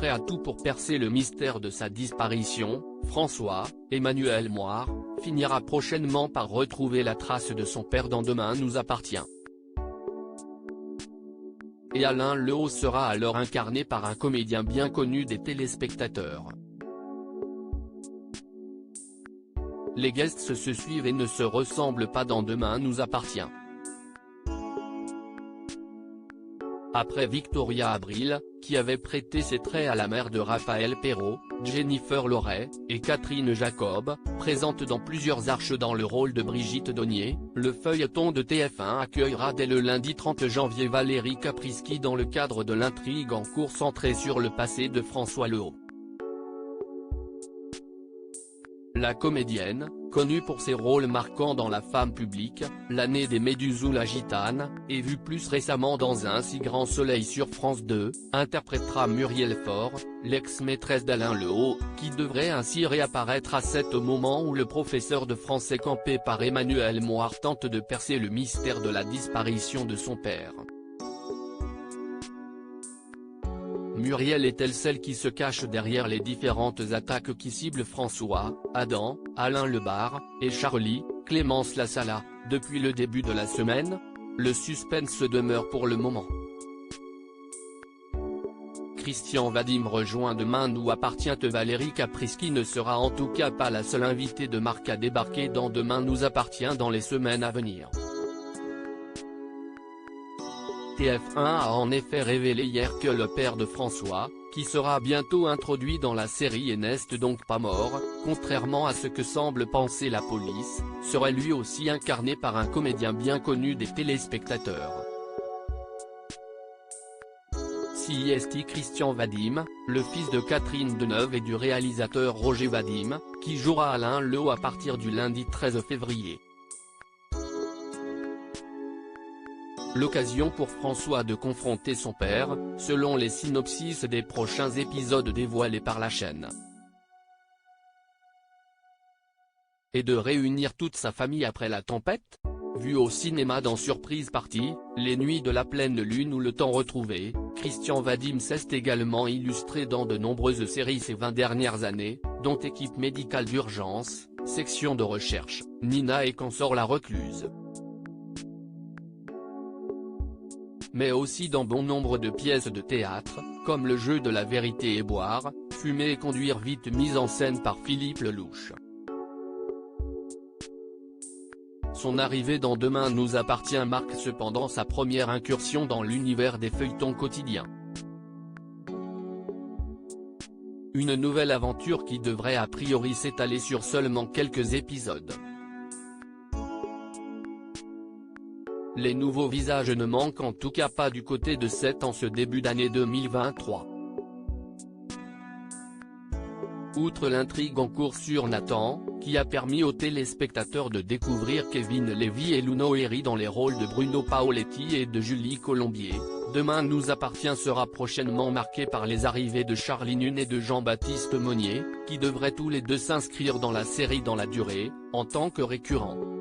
prêt à tout pour percer le mystère de sa disparition, François-Emmanuel Moire finira prochainement par retrouver la trace de son père dans Demain nous appartient. Et Alain Lehaut sera alors incarné par un comédien bien connu des téléspectateurs. Les guests se suivent et ne se ressemblent pas dans Demain nous appartient. Après Victoria Abril, qui avait prêté ses traits à la mère de Raphaël Perrault, Jennifer Loret et Catherine Jacob, présentes dans plusieurs arches dans le rôle de Brigitte Donnier, le feuilleton de TF1 accueillera dès le lundi 30 janvier Valérie Caprisky dans le cadre de l'intrigue en cours centrée sur le passé de François Lehaut. La comédienne, connue pour ses rôles marquants dans La Femme publique, L'année des Méduses ou La Gitane, et vue plus récemment dans Un si grand soleil sur France 2, interprétera Muriel Faure, l'ex-maîtresse d'Alain Lehaut, qui devrait ainsi réapparaître à Sète au moment où le professeur de français campé par Emmanuel Moire tente de percer le mystère de la disparition de son père. Muriel est-elle celle qui se cache derrière les différentes attaques qui ciblent François, Adam, Alain Lebar, et Charlie, Clémence Lassala, depuis le début de la semaine? Le suspense demeure pour le moment. Christian Vadim rejoint Demain nous appartient. Valérie Caprisky ne sera en tout cas pas la seule invitée de marque à débarquer dans Demain nous appartient dans les semaines à venir. TF1 a en effet révélé hier que le père de François, qui sera bientôt introduit dans la série et n'est donc pas mort, contrairement à ce que semble penser la police, serait lui aussi incarné par un comédien bien connu des téléspectateurs. CIST Christian Vadim, le fils de Catherine Deneuve et du réalisateur Roger Vadim, qui jouera Alain Lehaut à partir du lundi 13 février. L'occasion pour François de confronter son père, selon les synopsis des prochains épisodes dévoilés par la chaîne. Et de réunir toute sa famille après la tempête? Vu au cinéma dans Surprise Party, Les Nuits de la Pleine Lune ou Le Temps retrouvé, Christian Vadim s'est également illustré dans de nombreuses séries ces 20 dernières années, dont Équipe médicale d'urgence, Section de recherche, Nina et Quand sort la recluse. Mais aussi dans bon nombre de pièces de théâtre, comme Le jeu de la vérité et boire, Fumer et conduire vite mise en scène par Philippe Lelouch. Son arrivée dans Demain nous appartient marque cependant sa première incursion dans l'univers des feuilletons quotidiens. Une nouvelle aventure qui devrait a priori s'étaler sur seulement quelques épisodes. Les nouveaux visages ne manquent en tout cas pas du côté de Sète en ce début d'année 2023. Outre l'intrigue en cours sur Nathan, qui a permis aux téléspectateurs de découvrir Kevin Levy et Luno Herry dans les rôles de Bruno Paoletti et de Julie Colombier, Demain nous appartient sera prochainement marqué par les arrivées de Charlie Nunn et de Jean-Baptiste Monnier, qui devraient tous les deux s'inscrire dans la série dans la durée, en tant que récurrents.